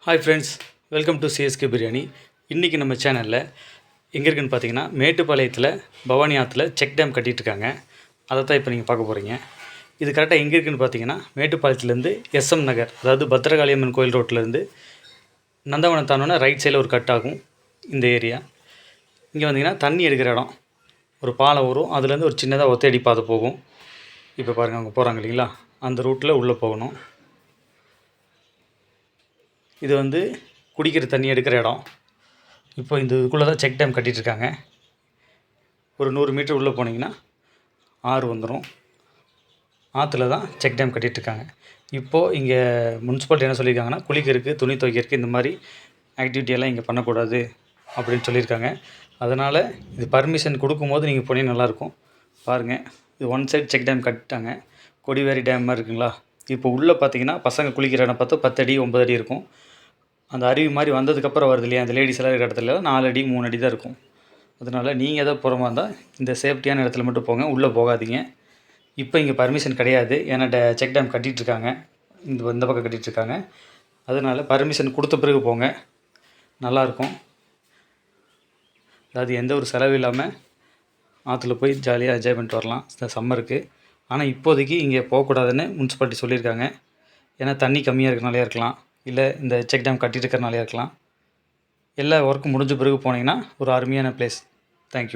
Hi friends, welcome to CSK biryani. இன்றைக்கி நம்ம சேனலில் எங்கே இருக்குன்னு பார்த்தீங்கன்னா, மேட்டுப்பாளையத்தில் பவானி ஆற்றுல செக் டேம் கட்டிகிட்ருக்காங்க. அதை தான் இப்போ நீங்கள் பார்க்க போகிறீங்க. இது கரெக்டாக எங்கே இருக்குதுன்னு பார்த்தீங்கன்னா, மேட்டுப்பாளையத்துலேருந்து எஸ்எம் நகர், அதாவது பத்திரகாளியம்மன் கோயில் ரோட்லேருந்து நந்தவனம் தாண்டோன்னா ரைட் சைடில் ஒரு கட் ஆகும் இந்த ஏரியா. இங்கே வந்தீங்கன்னா தண்ணி எடுக்கிற இடம், ஒரு பாலம் வரும், அதுலேருந்து ஒரு சின்னதாக ஒத்தையடி பாதை போகும். இப்போ பாருங்கள், அவங்க போகிறாங்க இல்லைங்களா, அந்த ரூட்டில் உள்ளே போகணும். இது வந்து குடிக்கிற தண்ணி எடுக்கிற இடம். இப்போ இந்த இதுக்குள்ளே தான் செக் டேம் கட்டிகிட்ருக்காங்க. ஒரு 100 மீட்டர் உள்ளே போனீங்கன்னா ஆறு வந்துடும். ஆற்றுல தான் செக் டேம் கட்டிகிட்ருக்காங்க. இப்போது இங்கே முனிசிபாலிட்டி என்ன சொல்லியிருக்காங்கன்னா, குளிக்கிறதுக்கு, துணி துவைக்கிறதுக்கு இந்த மாதிரி ஆக்டிவிட்டியெல்லாம் இங்கே பண்ணக்கூடாது அப்படின்னு சொல்லியிருக்காங்க. அதனால் இது பர்மிஷன் கொடுக்கும்போது நீங்கள் போனீங்கன்னா நல்லாயிருக்கும். பாருங்கள், இது ஒன் சைட் செக் டேம் கட்டிட்டாங்க. கொடிவேரி டேம் மாதிரி இருக்குங்களா. இப்போ உள்ளே பார்த்தீங்கன்னா பசங்க குளிக்கிற இடம் பார்த்தா 10 அடி 9 அடி இருக்கும். அந்த அருவி மாதிரி வந்ததுக்கப்புறம் வருது இல்லையா, அந்த லேடிஸ் எல்லாம் இருக்கிற இடத்துல 4 அடி 3 அடி தான் இருக்கும். அதனால் நீங்கள் எதாவது போகிற மாதிரி இருந்தால் இந்த சேஃப்டியான இடத்துல மட்டும் போங்க, உள்ளே போகாதீங்க. இப்போ இங்கே பர்மிஷன் கிடையாது, ஏன்னா செக் டேம் கட்டிகிட்ருக்காங்க, இந்த பக்கம் கட்டிகிட்ருக்காங்க. அதனால் பர்மிஷன் கொடுத்த பிறகு போங்க, நல்லாயிருக்கும். அதாவது எந்த ஒரு செலவு இல்லாமல் ஆற்றுல போய் ஜாலியாக என்ஜாய் பண்ணிட்டு வரலாம் இந்த சம்மருக்கு. ஆனால் இப்போதைக்கு இங்கே போகக்கூடாதுன்னு முனிசிபாலிட்டி சொல்லியிருக்காங்க. ஏன்னா தண்ணி கம்மியாக இருக்கிறனாலே இருக்கலாம், இல்லை இந்த செக் டேம் கட்டிட்டு இருக்கிறனாலே இருக்கலாம். எல்லா ஒர்க்கும் முடிஞ்ச பிறகு போனீங்கன்னா ஒரு அருமையான பிளேஸ். தேங்க்யூ.